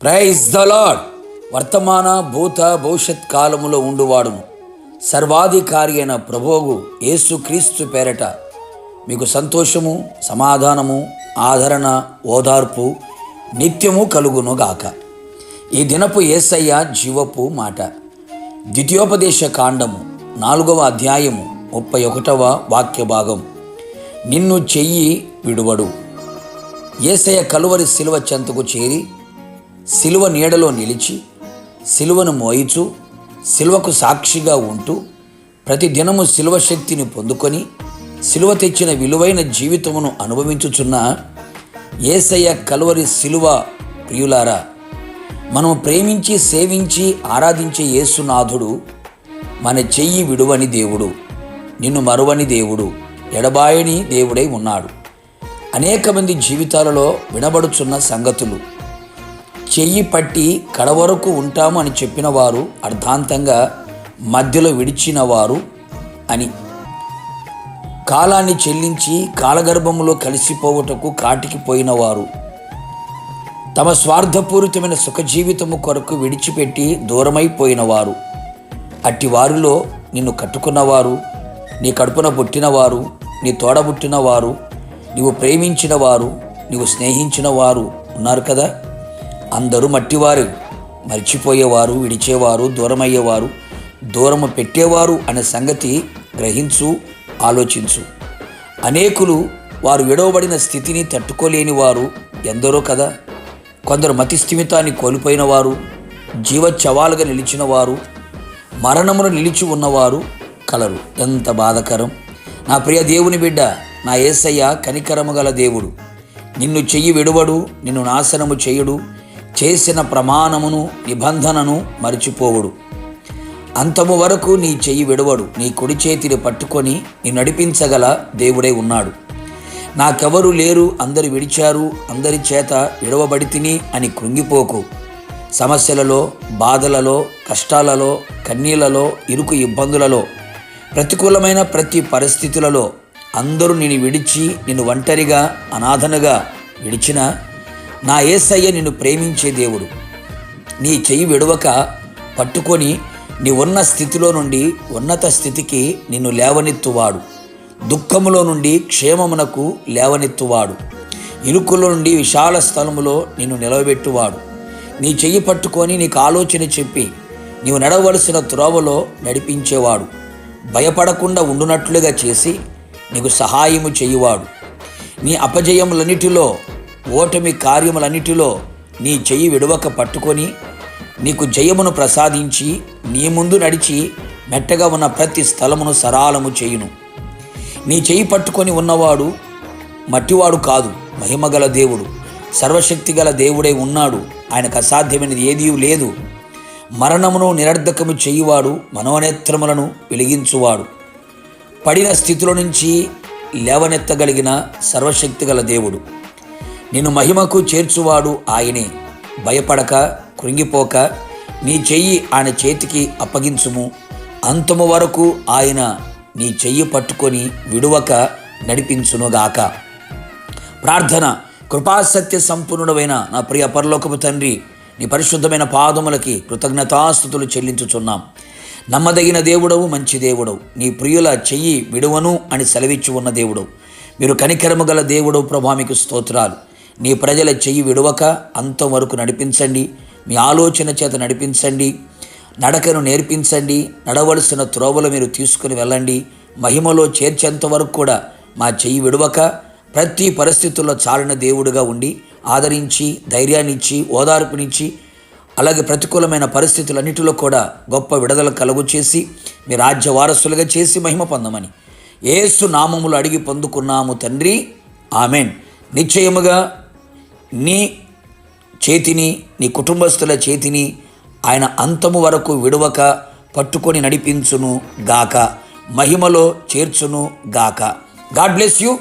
Praise the lord. వర్తమాన భూత భవిష్యత్ కాలములో ఉండువాడును సర్వాధికారి అయిన ప్రభువు యేసుక్రీస్తు పేరట మీకు సంతోషము, సమాధానము, ఆదరణ, ఓదార్పు నిత్యము కలుగునుగాక. ఈ దినపు యేసయ్య జీవపు మాట. ద్వితీయోపదేశ కాండము 4వ అధ్యాయము 31వ వాక్య భాగం. నిన్ను చెయ్యి విడువడు. యేసయ్య కలువరి శిలువ చెంతకు చేరి శిలువ నీడలో నిలిచి శిలువను మోయిచు శిలువకు సాక్షిగా ఉంటూ ప్రతి దినము శిలువ శక్తిని పొందుకొని శిలువ తెచ్చిన విలువైన జీవితమును అనుభవించుచున్న యేసయ్య కలువరి శిలువ ప్రియులారా, మనము ప్రేమించి సేవించి ఆరాధించే యేసునాథుడు మన చెయ్యి విడువని దేవుడు, నిన్ను మరువని దేవుడు, ఎడబాయని దేవుడై ఉన్నాడు. అనేక మంది జీవితాలలో వినబడుచున్న సంగతులు, చెయ్యి పట్టి కడవరకు ఉంటాము అని చెప్పిన వారు అర్ధాంతంగా మధ్యలో విడిచిన వారు అని, కాలాన్ని చెల్లించి కాలగర్భములో కలిసిపోవుటకు కాటికి పోయినవారు, తమ స్వార్థపూరితమైన సుఖజీవితము కొరకు విడిచిపెట్టి దూరమైపోయినవారు, అట్టి వారిలో నిన్ను కట్టుకున్నవారు, నీ కడుపున పుట్టినవారు, నీ తోడబుట్టినవారు, నీవు ప్రేమించిన వారు, నీవు స్నేహించిన వారు ఉన్నారు కదా. అందరూ మట్టివారు, మర్చిపోయేవారు, విడిచేవారు, దూరమయ్యేవారు, దూరము పెట్టేవారు అనే సంగతి గ్రహించు, ఆలోచించు. అనేకులు వారు విడవబడిన స్థితిని తట్టుకోలేని వారు ఎందరో కదా. కొందరు మతి స్థిమితాన్ని కోల్పోయిన వారు, జీవచ్చవాలుగా నిలిచిన వారు, మరణమును నిలిచి ఉన్నవారు కలరు. ఎంత బాధకరం! నా ప్రియ దేవుని బిడ్డ, నా యేసయ్య కనికరము గల దేవుడు. నిన్ను చెయ్యి విడువడు, నిన్ను నాశనము చేయుడు, చేసిన ప్రమాణమును నిబంధనను మరిచిపోవుడు. అంతము వరకు నీ చెయ్యి విడవడు, నీ కుడి చేతిని పట్టుకొని నీ నడిపించగల దేవుడే ఉన్నాడు. నాకెవరు లేరు, అందరు విడిచారు, అందరి చేత విడవబడితిని అని కృంగిపోకు. సమస్యలలో, బాధలలో, కష్టాలలో, కన్నీళ్లలో, ఇరుకు ఇబ్బందులలో, ప్రతికూలమైన ప్రతి పరిస్థితులలో అందరూ నిన్ను విడిచి నిన్ను ఒంటరిగా అనాథనగా విడిచిన నా యేసయ్య నిన్ను ప్రేమించే దేవుడు. నీ చెయ్యి విడవక పట్టుకొని నీ ఉన్న స్థితిలో నుండి ఉన్నత స్థితికి నిన్ను లేవనెత్తువాడు. దుఃఖములో నుండి క్షేమమునకు లేవనెత్తువాడు. ఇరుకులో నుండి విశాల స్థలములో నిన్ను నిలవబెట్టువాడు. నీ చెయ్యి పట్టుకొని నీకు ఆలోచన చెప్పి నీవు నడవలసిన త్రోవలో నడిపించేవాడు. భయపడకుండా ఉండునట్లుగా చేసి నీకు సహాయము చేయువాడు. నీ అపజయములన్నిటిలో, ఓటమి కార్యములన్నిటిలో నీ చెయ్యి విడవక పట్టుకొని నీకు జయమును ప్రసాదించి నీ ముందు నడిచి మెట్టగా ఉన్న ప్రతి స్థలమును సరాలము చేయును. నీ చెయ్యి పట్టుకొని ఉన్నవాడు మట్టివాడు కాదు, మహిమగల దేవుడు, సర్వశక్తిగల దేవుడై ఉన్నాడు. ఆయనకు అసాధ్యమైనది ఏదీ లేదు. మరణమును నిరర్ధకము చేయువాడు, మనోనేత్రములను వెలిగించువాడు, పడిన స్థితిలో నుంచి లేవనెత్తగలిగిన సర్వశక్తిగల దేవుడు, నిన్ను మహిమకు చేర్చువాడు ఆయనే. భయపడక, కృంగిపోక నీ చెయ్యి ఆయన చేతికి అప్పగించుము. అంతము వరకు ఆయన నీ చెయ్యి పట్టుకొని విడువక నడిపించునుగాక. ప్రార్థన. కృపాసత్య సంపూర్ణుడైన నా ప్రియ పరలోకపు తండ్రి, నీ పరిశుద్ధమైన పాదములకి కృతజ్ఞతాస్తుతులు చెల్లించుచున్నాం. నమ్మదగిన దేవుడవు, మంచి దేవుడవు, నీ ప్రియుల చెయ్యి విడువను అని సెలవిచ్చి ఉన్న దేవుడవు. మీరు కనికరము గల దేవుడవు ప్రభా, మీకు స్తోత్రాలు. నీ ప్రజల చెయ్యి విడవక అంతం వరకు నడిపించండి. మీ ఆలోచన చేత నడిపించండి. నడకను నేర్పించండి. నడవలసిన త్రోవలు మీరు తీసుకుని వెళ్ళండి. మహిమలో చేర్చేంత వరకు కూడా మా చెయ్యి విడవక ప్రతి పరిస్థితుల్లో చాలిన దేవుడుగా ఉండి ఆదరించి, ధైర్యాన్నిచ్చి, ఓదార్పునిచ్చి, అలాగే ప్రతికూలమైన పరిస్థితులన్నిటిలో కూడా గొప్ప విడుదల కలుగు చేసి మీ రాజ్య వారసులుగా చేసి మహిమ పొందమని యేసు నామములు అడిగి పొందుకున్నాము తండ్రి, ఆమెన్. నిశ్చయముగా నీ చేతిని, నీ కుటుంబస్తుల చేతిని ఆయన అంతము వరకు విడవక పట్టుకొని నడిపించును గాక, మహిమలో చేర్చును గాక. God bless you.